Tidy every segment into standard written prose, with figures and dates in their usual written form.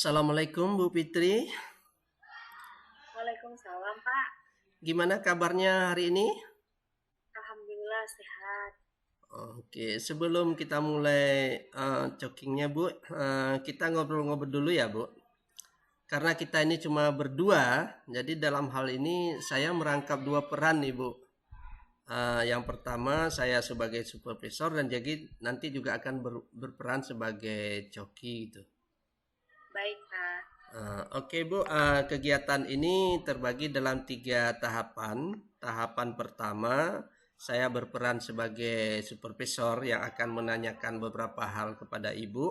Assalamualaikum Bu Fitri. Waalaikumsalam, Pak. Gimana kabarnya hari ini? Alhamdulillah sehat. Oke, sebelum kita mulai cokingnya Bu, kita ngobrol-ngobrol dulu ya Bu. Karena kita ini cuma berdua, jadi dalam hal ini saya merangkap dua peran nih Bu. Yang pertama saya sebagai supervisor dan jadi nanti juga akan berperan sebagai coki gitu. Baik, Pak. Oke Bu, kegiatan ini terbagi dalam 3 tahapan. Tahapan pertama, saya berperan sebagai supervisor yang akan menanyakan beberapa hal kepada Ibu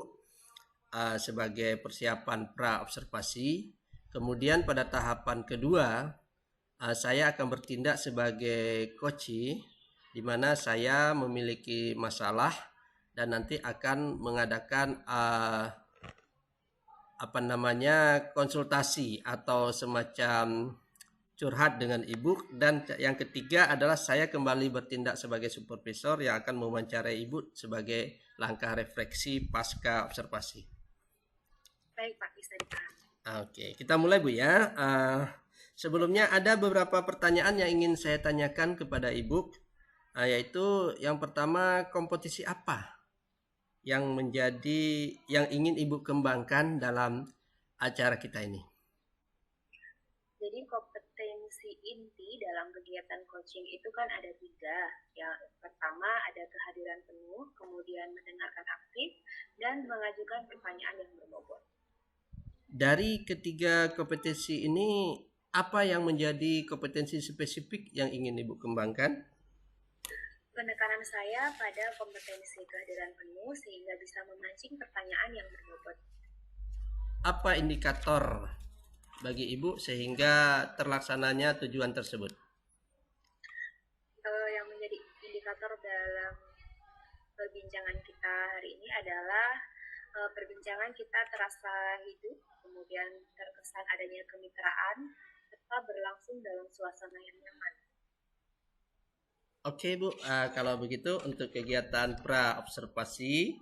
sebagai persiapan pra-observasi. Kemudian pada tahapan kedua, saya akan bertindak sebagai coach, di mana saya memiliki masalah dan nanti akan mengadakan konsultasi atau semacam curhat dengan ibu. Dan yang ketiga adalah saya kembali bertindak sebagai supervisor yang akan mewawancarai ibu sebagai langkah refleksi pasca observasi. Baik, Pak. Bisa dipahami. Oke, kita mulai Bu ya. Sebelumnya ada beberapa pertanyaan yang ingin saya tanyakan kepada ibu, yaitu yang pertama, kompetisi apa yang ingin ibu kembangkan dalam acara kita ini? Jadi kompetensi inti dalam kegiatan coaching itu kan ada 3. Yang pertama ada kehadiran penuh, kemudian mendengarkan aktif, dan mengajukan pertanyaan yang berbobot. Dari ketiga kompetensi ini, apa yang menjadi kompetensi spesifik yang ingin Ibu kembangkan? Penekanan saya pada kompetensi kehadiran penuh sehingga bisa memancing pertanyaan yang berbobot. Apa indikator bagi Ibu sehingga terlaksananya tujuan tersebut? Yang menjadi indikator dalam perbincangan kita hari ini adalah perbincangan kita terasa hidup, kemudian terkesan adanya kemitraan, serta berlangsung dalam suasana yang nyaman. Oke Bu, kalau begitu untuk kegiatan pra-observasi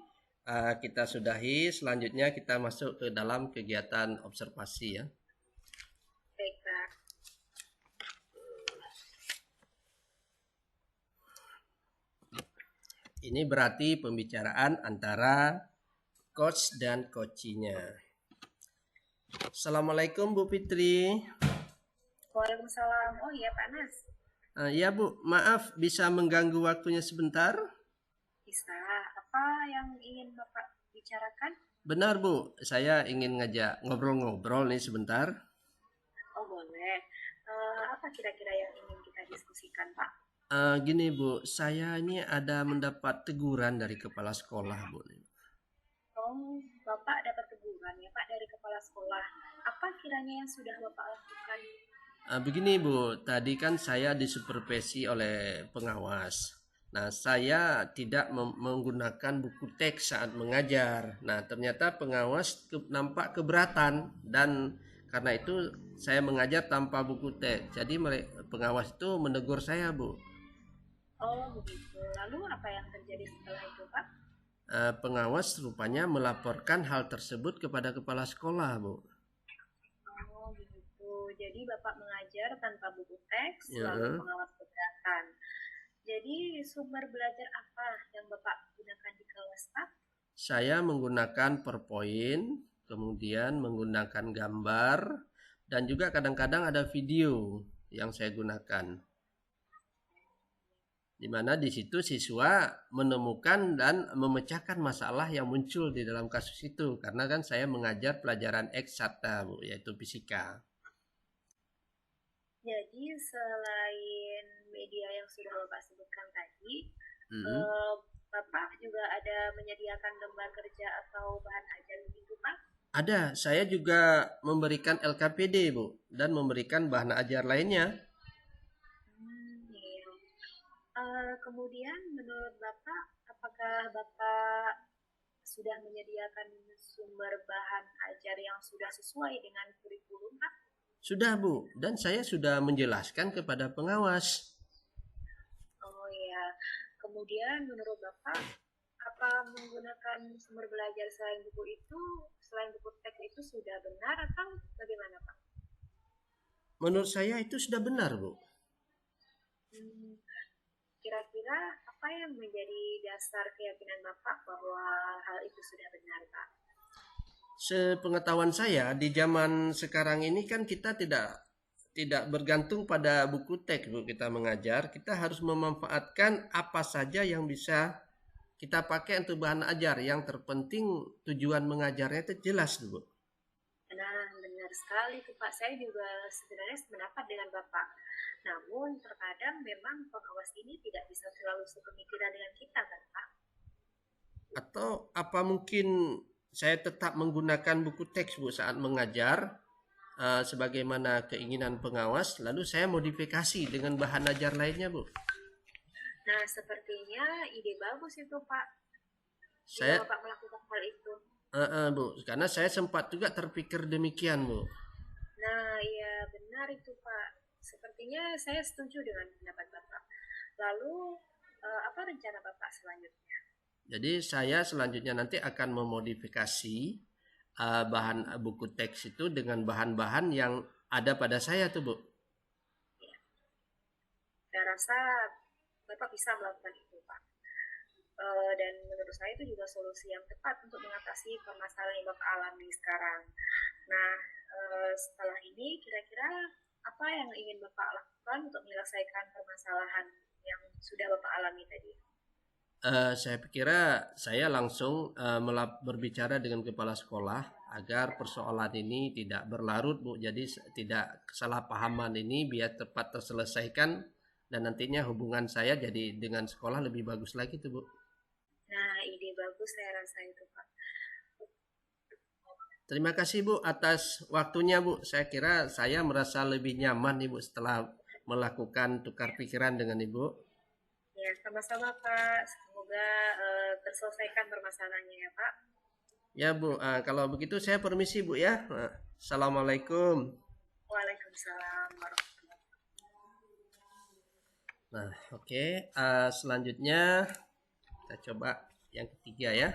kita sudahi. Selanjutnya kita masuk ke dalam kegiatan observasi ya. Baik, Pak. Ini berarti pembicaraan antara coach dan coachinya. Assalamualaikum Bu Fitri. Waalaikumsalam. Oh iya, Pak Nas. Ya Bu, maaf bisa mengganggu waktunya sebentar? Bisa. Apa yang ingin Bapak bicarakan? Benar Bu, saya ingin ngajak ngobrol-ngobrol nih sebentar. Oh, boleh. Apa kira-kira yang ingin kita diskusikan, Pak? Gini Bu, saya ini ada mendapat teguran dari kepala sekolah Bu. Oh, Bapak dapat teguran ya, Pak, dari kepala sekolah. Apa kiranya yang sudah Bapak lakukan? Begini Bu, tadi kan saya disupervisi oleh pengawas. Nah, saya tidak menggunakan buku teks saat mengajar. Nah, ternyata pengawas nampak keberatan dan karena itu saya mengajar tanpa buku teks. Jadi pengawas itu menegur saya, Bu. Oh, begitu. Lalu apa yang terjadi setelah itu, Pak? Pengawas rupanya melaporkan hal tersebut kepada kepala sekolah, Bu. Oh, begitu. Jadi Bapak mengajar tanpa buku teks, Ya. lalu pengawas keberatan. Jadi sumber belajar apa yang Bapak gunakan di kelas, Pak? Saya menggunakan PowerPoint, kemudian menggunakan gambar, dan juga kadang-kadang ada video yang saya gunakan. Di mana di situ siswa menemukan dan memecahkan masalah yang muncul di dalam kasus itu. Karena kan saya mengajar pelajaran eksakta, Bu, yaitu fisika. Jadi selain media yang sudah Bapak sebutkan tadi, Bapak juga ada menyediakan lembar kerja atau bahan ajar begitu, Pak? Ada, saya juga memberikan LKPD, Bu, dan memberikan bahan ajar lainnya. Iya. Kemudian menurut Bapak, apakah Bapak sudah menyediakan sumber bahan ajar yang sudah sesuai dengan kurikulum, Pak? Sudah Bu, dan saya sudah menjelaskan kepada pengawas. Oh iya. Kemudian menurut Bapak, apa menggunakan sumber belajar selain buku teks itu sudah benar atau bagaimana Pak? Menurut saya itu sudah benar, Bu. Hmm, Kira-kira apa yang menjadi dasar keyakinan Bapak bahwa hal itu sudah benar Pak? Sepengetahuan saya di zaman sekarang ini kan kita tidak bergantung pada buku teks, Bu. Kita mengajar, kita harus memanfaatkan apa saja yang bisa kita pakai untuk bahan ajar. Yang terpenting tujuan mengajarnya itu jelas, Bu. Nah, benar sekali tuh Pak. Saya juga sebenarnya sependapat dengan Bapak. Namun terkadang memang pengawas ini tidak bisa selalu sepemikiran dengan kita kan Pak? Atau apa mungkin saya tetap menggunakan buku teks, Bu, saat mengajar sebagaimana keinginan pengawas, lalu saya modifikasi dengan bahan ajar lainnya, Bu. Nah, sepertinya ide bagus itu Pak. Jika Saya Bapak melakukan hal itu. Bu, karena saya sempat juga terpikir demikian, Bu. Nah, iya benar itu Pak. Sepertinya saya setuju dengan pendapat Bapak. Lalu, apa rencana Bapak selanjutnya? Jadi saya selanjutnya nanti akan memodifikasi bahan buku teks itu dengan bahan-bahan yang ada pada saya tuh, Bu. Ya, saya rasa Bapak bisa melakukan itu Pak. Dan menurut saya itu juga solusi yang tepat untuk mengatasi permasalahan yang Bapak alami sekarang. Nah, setelah ini kira-kira apa yang ingin Bapak lakukan untuk menyelesaikan permasalahan yang sudah Bapak alami tadi? Saya pikir saya langsung berbicara dengan kepala sekolah agar persoalan ini tidak berlarut, Bu. Jadi tidak kesalahpahaman ini biar tepat terselesaikan dan nantinya hubungan saya jadi dengan sekolah lebih bagus lagi tuh, Bu. Nah, ide bagus saya rasa itu Pak. Terima kasih, Bu, atas waktunya, Bu. Saya kira saya merasa lebih nyaman nih, Bu, setelah melakukan tukar pikiran dengan Ibu. Ya, sama-sama Pak. Semoga terselesaikan permasalahannya ya Pak. Ya, Bu. Kalau begitu saya permisi, Bu, ya. Assalamualaikum. Waalaikumsalam warahmatullahi wabarakatuh. Nah, oke. Selanjutnya kita coba yang ketiga ya.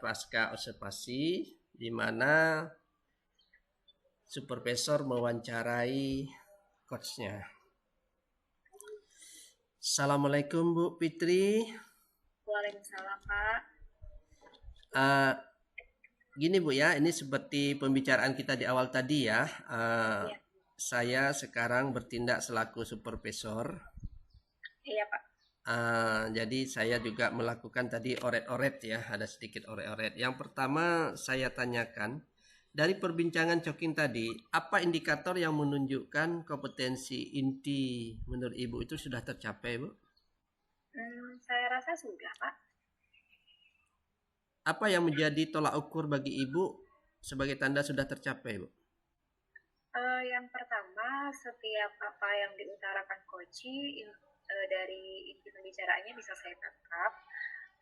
Pasca observasi di mana supervisor mewawancarai coachnya. Assalamualaikum, Bu Fitri. Waalaikumsalam Pak. Uh, Gini, Bu, ya, ini seperti pembicaraan kita di awal tadi ya. Iya, Saya sekarang bertindak selaku supervisor. iya Pak. Jadi saya juga melakukan tadi oret-oret ya, ada sedikit oret-oret. Yang pertama saya tanyakan, dari perbincangan Cokin tadi, apa indikator yang menunjukkan kompetensi inti menurut Ibu itu sudah tercapai, Bu? Saya rasa sudah Pak. Apa yang menjadi tolak ukur bagi Ibu sebagai tanda sudah tercapai, Bu? Yang pertama, setiap apa yang diutarakan Koci dari inti pembicaraannya bisa saya tangkap.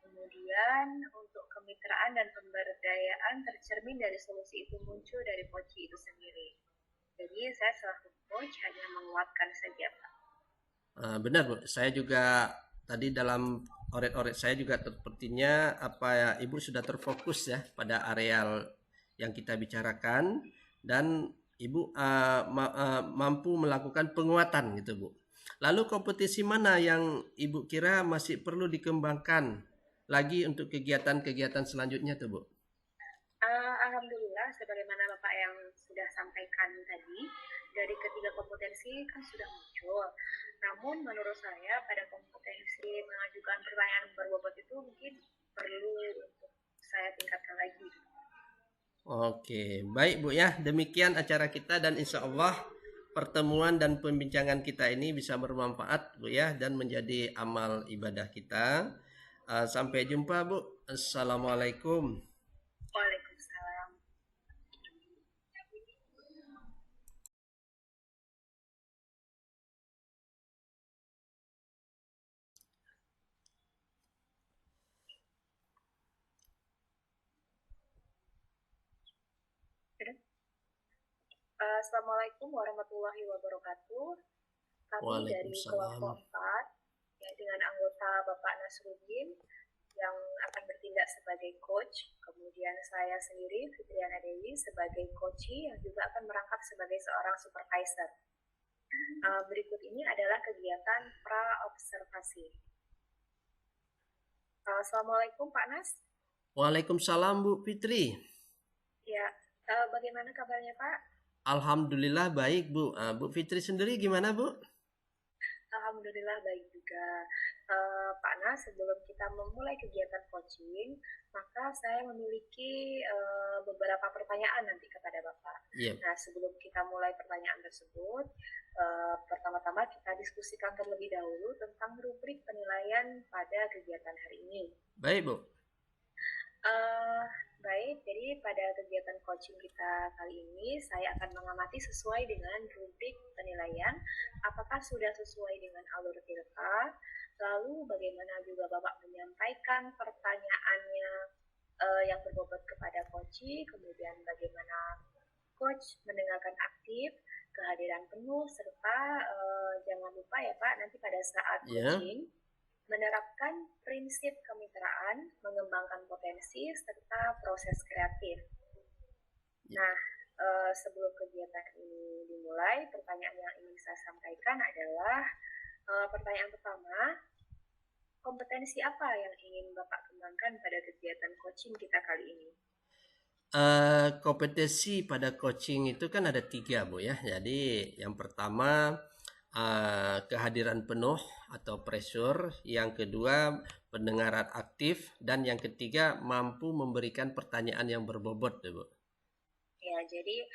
Kemudian untuk kemitraan dan pemberdayaan tercermin dari solusi itu muncul dari Koci itu sendiri. Jadi saya selaku coach hanya menguatkan saja Pak. Benar, Bu. Saya juga tadi dalam oret-oret saya juga sepertinya apa ya, Ibu sudah terfokus ya pada areal yang kita bicarakan dan Ibu mampu melakukan penguatan gitu, Bu. Lalu kompetisi mana yang Ibu kira masih perlu dikembangkan lagi untuk kegiatan-kegiatan selanjutnya tuh, Bu? Alhamdulillah, sebagaimana Bapak yang sudah sampaikan tadi, dari ketiga kompetensi kan sudah muncul. Namun menurut saya pada kompetensi mengajukan pertanyaan berbobot itu mungkin perlu untuk saya tingkatkan lagi. Oke, baik, Bu, ya. Demikian acara kita dan insya Allah pertemuan dan pembincangan kita ini bisa bermanfaat, Bu, ya, dan menjadi amal ibadah kita. Sampai jumpa, Bu. Assalamualaikum. Waalaikumsalam. Assalamualaikum warahmatullahi wabarakatuh. Kami dari Waalaikumsalam. kelompok 4 ya, dengan anggota Bapak Nasruddin yang akan bertindak sebagai coach, kemudian saya sendiri Fitriana Dewi sebagai coachee yang juga akan merangkap sebagai seorang supervisor. Berikut ini adalah kegiatan pra-observasi. Assalamualaikum Pak Nas. Waalaikumsalam Bu Fitri. Ya, bagaimana kabarnya Pak? Alhamdulillah baik Bu. Bu Fitri sendiri gimana Bu? Alhamdulillah baik juga. Pak Nas, sebelum kita memulai kegiatan coaching, maka saya memiliki beberapa pertanyaan nanti kepada Bapak. Iya. Nah, sebelum kita mulai pertanyaan tersebut, pertama-tama kita diskusikan terlebih dahulu tentang rubrik penilaian pada kegiatan hari ini. Baik Bu. Baik, jadi pada kegiatan coaching kita kali ini saya akan mengamati sesuai dengan rubrik penilaian, apakah sudah sesuai dengan alur tilka, lalu bagaimana juga Bapak menyampaikan pertanyaannya yang berbobot kepada coaching, kemudian bagaimana coach mendengarkan aktif, kehadiran penuh, serta jangan lupa ya Pak, nanti pada saat coaching, menerapkan prinsip kemitraan, mengembangkan potensi, serta proses kreatif. Nah, sebelum kegiatan ini dimulai, pertanyaan yang ingin saya sampaikan adalah pertanyaan pertama, kompetensi apa yang ingin Bapak kembangkan pada kegiatan coaching kita kali ini? Kompetensi pada coaching itu kan ada 3 Bu ya. Jadi yang pertama kehadiran penuh atau pressure, yang kedua pendengaran aktif, dan yang ketiga mampu memberikan pertanyaan yang berbobot Bu. Ya, jadi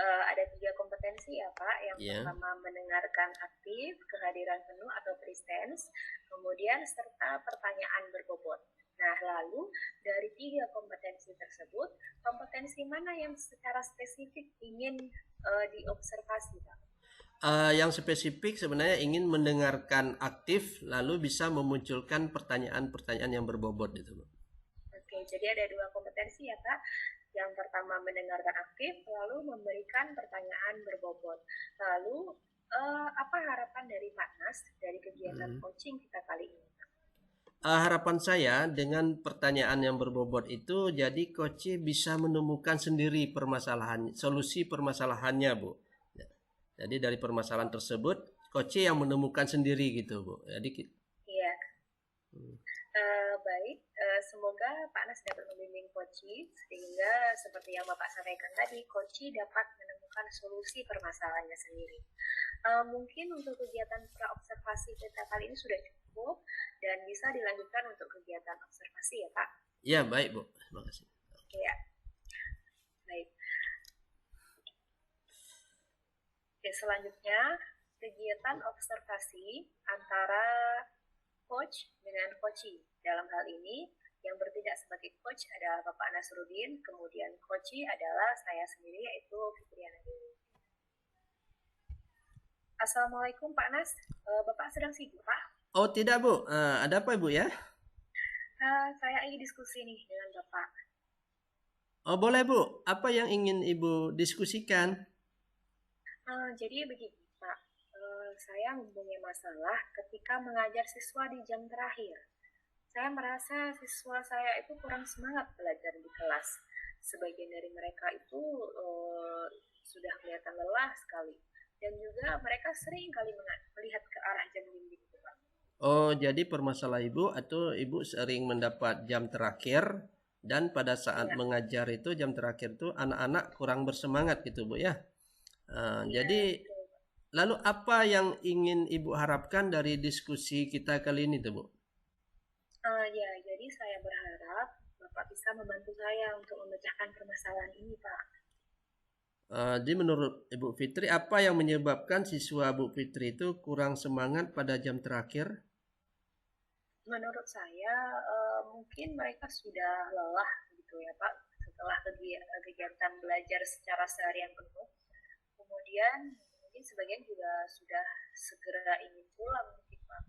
ada 3 kompetensi ya Pak. Yang pertama mendengarkan aktif, kehadiran penuh atau presence, kemudian serta pertanyaan berbobot. Nah, lalu dari 3 kompetensi tersebut, kompetensi mana yang secara spesifik ingin diobservasi Pak? Yang spesifik sebenarnya ingin mendengarkan aktif lalu bisa memunculkan pertanyaan-pertanyaan yang berbobot itu. Oke, jadi ada 2 kompetensi ya Pak. Yang pertama mendengarkan aktif, lalu memberikan pertanyaan berbobot. Lalu apa harapan dari Pak Nas dari kegiatan coaching kita kali ini? Harapan saya dengan pertanyaan yang berbobot itu jadi coach bisa menemukan sendiri solusi permasalahannya Bu. Jadi dari permasalahan tersebut coach yang menemukan sendiri gitu Bu. Jadi iya. Baik, semoga Pak Nas dapat membimbing coach sehingga seperti yang Bapak sampaikan tadi, coach dapat menemukan solusi permasalahannya sendiri. Mungkin untuk kegiatan pra-observasi kita kali ini sudah cukup dan bisa dilanjutkan untuk kegiatan observasi ya Pak. Ya baik Bu, terima kasih. Ya, baik. Oke, selanjutnya kegiatan observasi antara coach dengan coachee. Dalam hal ini yang bertindak sebagai coach adalah Bapak Nasruddin, kemudian coachee adalah saya sendiri yaitu Fitriana Dewi. Assalamualaikum Pak Nas, Bapak sedang sibuk Pak? Oh tidak Bu, ada apa Bu ya? Saya ingin diskusi nih dengan Bapak. Oh boleh Bu, apa yang ingin Ibu diskusikan? Jadi begini Pak, saya mempunyai masalah ketika mengajar siswa di jam terakhir. Saya merasa siswa saya itu kurang semangat belajar di kelas. Sebagian dari mereka itu sudah kelihatan lelah sekali. Dan juga mereka sering kali melihat ke arah jam dinding itu Pak. Oh jadi permasalahan Ibu atau Ibu sering mendapat jam terakhir dan pada saat mengajar itu jam terakhir itu anak-anak kurang bersemangat gitu Bu ya. Jadi lalu apa yang ingin Ibu harapkan dari diskusi kita kali ini tuh Bu? Ya, jadi saya berharap Bapak bisa membantu saya untuk memecahkan permasalahan ini Pak. Jadi menurut Ibu Fitri apa yang menyebabkan siswa Bu Fitri itu kurang semangat pada jam terakhir? Menurut saya mungkin mereka sudah lelah gitu ya Pak setelah kegiatan belajar secara seharian penuh. Kemudian mungkin sebagian juga sudah segera ingin pulang mungkin Pak.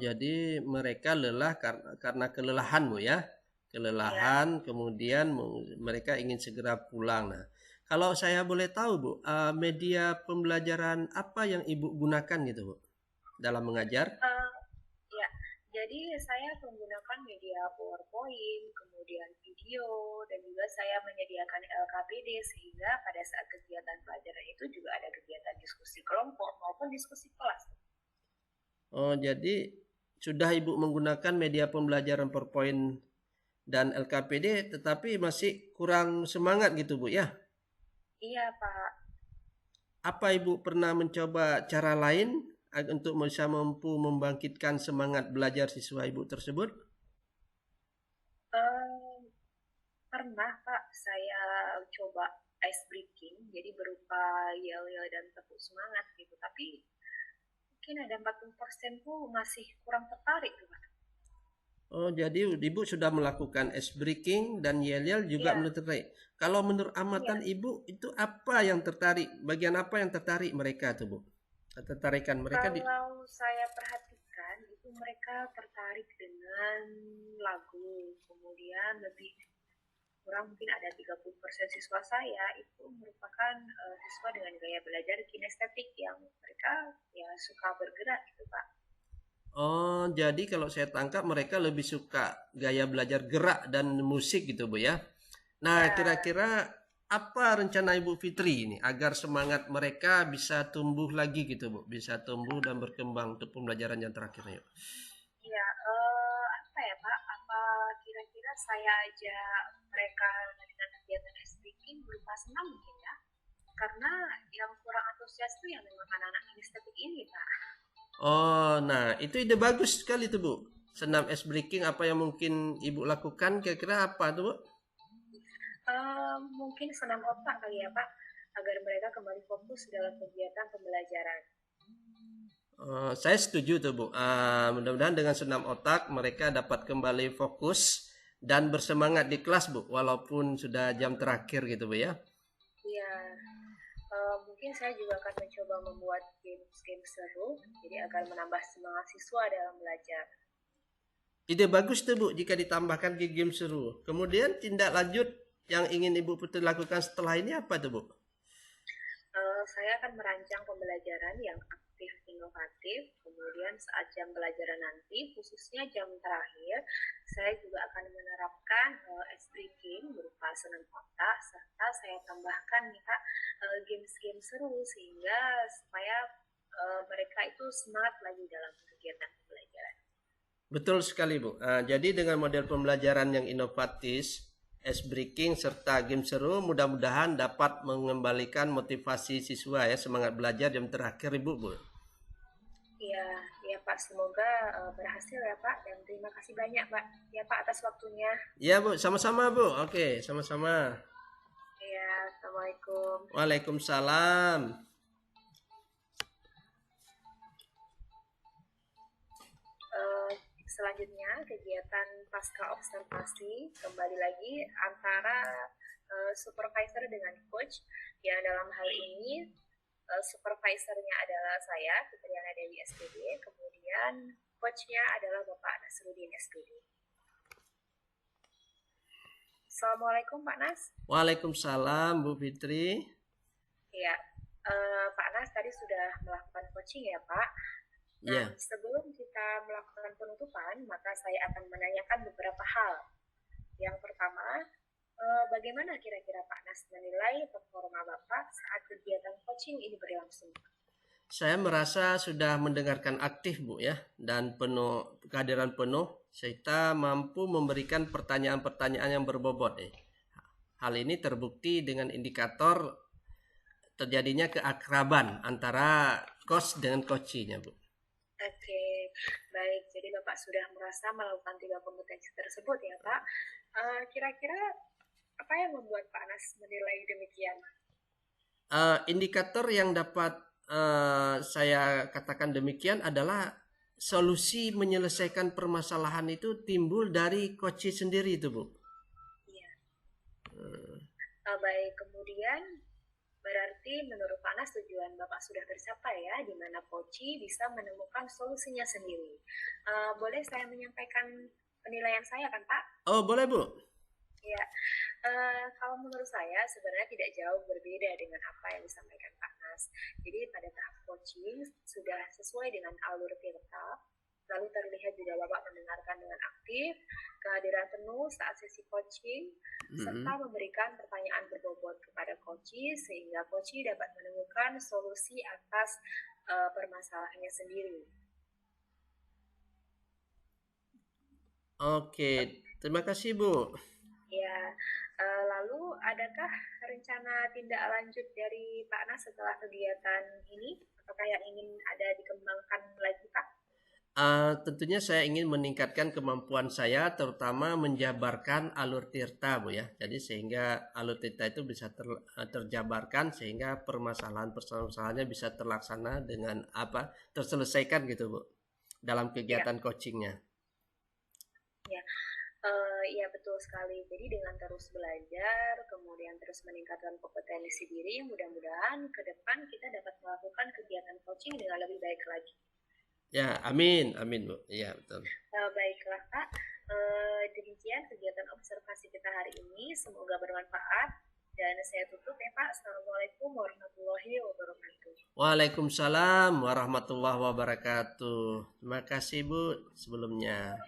Jadi mereka lelah karena kelelahan Bu ya. Kelelahan kemudian mereka ingin segera pulang. Nah, kalau saya boleh tahu Bu, media pembelajaran apa yang Ibu gunakan gitu Bu dalam mengajar? Ya, Jadi saya menggunakan media PowerPoint, kemudian video, dan juga saya menyediakan LKPD sehingga pada saat kegiatan pelajaran itu juga ada kegiatan diskusi kelompok maupun diskusi kelas. Oh, jadi sudah Ibu menggunakan media pembelajaran PowerPoint dan LKPD tetapi masih kurang semangat gitu Bu ya. Iya Pak. Apa Ibu pernah mencoba cara lain untuk bisa mampu membangkitkan semangat belajar siswa Ibu tersebut? Ehm, Pernah Pak, saya coba ice breaking, jadi berupa yel-yel dan tepuk semangat gitu. Tapi mungkin ada 40% tuh masih kurang tertarik tuh Pak. Oh, jadi Ibu sudah melakukan ice breaking dan yel-yel juga Iya, menurut tertarik. Kalau menurut iya. amatan Ibu itu apa yang tertarik? Bagian apa yang tertarik mereka tuh Bu? Ketertarikan mereka di Kalau saya perhatikan itu mereka tertarik dengan lagu, kemudian lebih kurang mungkin ada 30% siswa saya itu merupakan siswa dengan gaya belajar kinestetik yang mereka ya suka bergerak gitu Pak. Oh, jadi kalau saya tangkap mereka lebih suka gaya belajar gerak dan musik gitu Bu ya. Nah, Ya, kira-kira apa rencana Ibu Fitri ini agar semangat mereka bisa tumbuh lagi gitu Bu, bisa tumbuh dan berkembang untuk pembelajaran yang terakhir yuk. ya apa ya Pak? Apa kira-kira saya aja mereka dengan kegiatan speaking berupa senam mungkin ya? Karena yang kurang antusias tuh yang memang anak-anak kinestetik ini Pak. Oh, nah itu ide bagus sekali tuh Bu. Senam ice breaking apa yang mungkin Ibu lakukan kira-kira apa tuh Bu? Mungkin senam otak kali ya Pak, agar mereka kembali fokus dalam kegiatan pembelajaran. Saya setuju tuh Bu. Mudah-mudahan dengan senam otak mereka dapat kembali fokus dan bersemangat di kelas Bu, walaupun sudah jam terakhir gitu Bu ya. Iya, mungkin saya juga akan mencoba membuat games-games seru, jadi agar menambah semangat siswa dalam belajar. Ide bagus tuh Bu jika ditambahkan ke game seru. Kemudian tindak lanjut yang ingin Ibu Putri lakukan setelah ini apa tuh Bu? Saya akan merancang pembelajaran yang aktif inovatif, kemudian saat jam pelajaran nanti, khususnya jam terakhir, saya juga akan menerapkan ice breaking berupa senam otak, serta saya tambahkan nih Kak, games-game seru, sehingga supaya mereka itu semangat lagi dalam kegiatan pembelajaran. Betul sekali Bu. Jadi dengan model pembelajaran yang inovatif, ice breaking serta game seru mudah-mudahan dapat mengembalikan motivasi siswa ya semangat belajar jam terakhir Ibu Bu. Iya, ya Pak, semoga berhasil ya Pak, dan terima kasih banyak Pak, ya Pak atas waktunya. Iya Bu, sama-sama Bu. Oke, sama-sama. Ya, Assalamualaikum. Waalaikumsalam. Eh, Selanjutnya kegiatan pasca observasi kembali lagi antara supervisor dengan coach, yang dalam hal ini supervisornya adalah saya Fitriana Dewi SPD, kemudian coachnya adalah Bapak Nasruddin SPD. Assalamualaikum Pak Nas. Waalaikumsalam Bu Fitri. Ya, Pak Nas tadi sudah melakukan coaching ya Pak. Nah, Ya. sebelum kita melakukan penutupan, maka saya akan menanyakan beberapa hal. Yang pertama, bagaimana kira-kira Pak Nas menilai performa Bapak saat kegiatan coaching ini berlangsung? Saya merasa sudah mendengarkan aktif Bu ya dan penuh kehadiran penuh serta mampu memberikan pertanyaan-pertanyaan yang berbobot. Hal ini terbukti dengan indikator terjadinya keakraban antara coach dengan coachee-nya Bu. Oke, baik. Jadi Bapak sudah merasa melakukan 3 kompetensi tersebut ya Pak. Kira-kira apa yang membuat Pak Nas menilai demikian? Indikator yang dapat saya katakan demikian adalah solusi menyelesaikan permasalahan itu timbul dari coachee sendiri itu Bu. Iya. Baik, kemudian berarti menurut Pak Nas tujuan Bapak sudah tercapai ya, di mana Poci bisa menemukan solusinya sendiri. Boleh saya menyampaikan penilaian saya kan Pak? Oh boleh Bu. Ya, kalau menurut saya sebenarnya tidak jauh berbeda dengan apa yang disampaikan Pak Nas. Jadi pada tahap coaching sudah sesuai dengan alur tirta, Lalu terlihat juga Bapak mendengarkan dengan aktif, kehadiran penuh saat sesi coaching, serta memberikan pertanyaan berbobot kepada coachi sehingga coachi dapat menemukan solusi atas permasalahannya sendiri. Oke, terima kasih Bu. Ya, lalu adakah rencana tindak lanjut dari Pak Nas setelah kegiatan ini? Apakah yang ingin ada dikembangkan lagi, Pak? Tentunya saya ingin meningkatkan kemampuan saya, terutama menjabarkan alur tirta, Bu ya. Jadi sehingga alur tirta itu bisa terjabarkan sehingga permasalahan-permasalahannya bisa terlaksana dengan terselesaikan gitu, Bu, dalam Ya, kegiatan coachingnya. ya. Iya betul sekali. Jadi dengan terus belajar, kemudian terus meningkatkan kompetensi diri, mudah-mudahan ke depan kita dapat melakukan kegiatan coaching dengan lebih baik lagi. Ya, amin, amin, Bu. Iya, betul. Baiklah Pak, demikian kegiatan observasi kita hari ini. Semoga bermanfaat. Dan saya tutup ya Pak. Assalamualaikum warahmatullahi wabarakatuh. Waalaikumsalam warahmatullahi wabarakatuh. Terima kasih Bu sebelumnya.